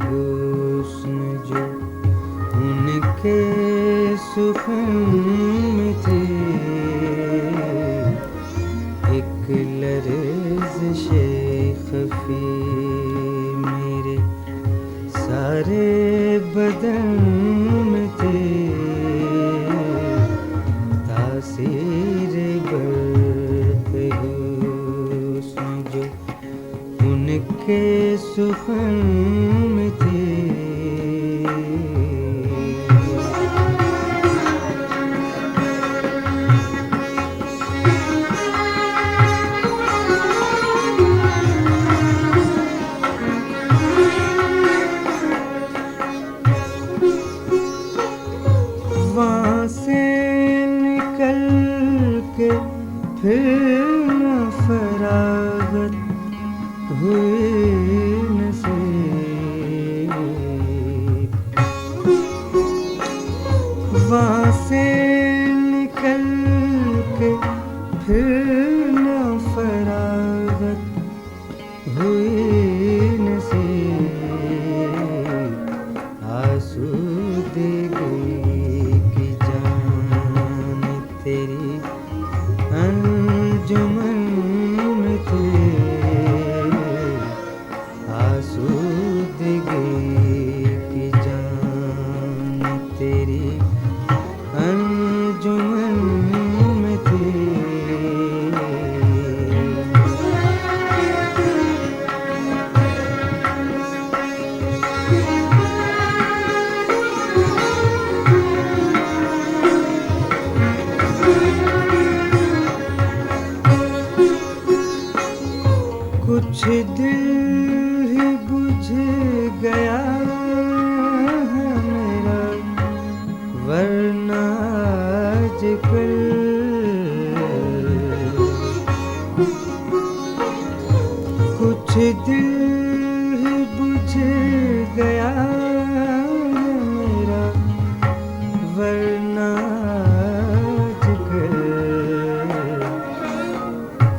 हुस्न जो उनके सुखन में थे, एक लर्ज़िशे ख़फ़ी मेरे सारे बदन में थे, तासीर बर्क़ हुस्न जो उनके सुखन में थे। वहाँ से निकल के फिर न फरागत हुई नसीब, वहाँ से निकल के फिर न फरागत हुई नसीब, आसूदगी की जान तेरी अंजुमन में थे, आसूदगी की जान तेरी अंजुमन में थे। कुछ दिल ही बुझ गया है मेरा, वरना आजकल कुछ दिल ही बुझ गया है मेरा, वरना आजकल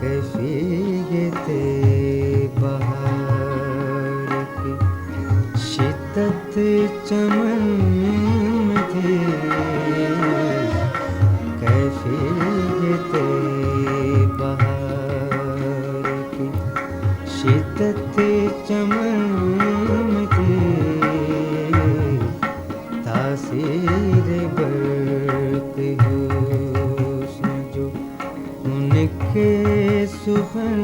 कैफियत बहार की शिद्दत चमन में थी, कैफियत बहार की शिद्दत चमन में थी, तासीर बर्क़ हुस्न जो उनके सुखन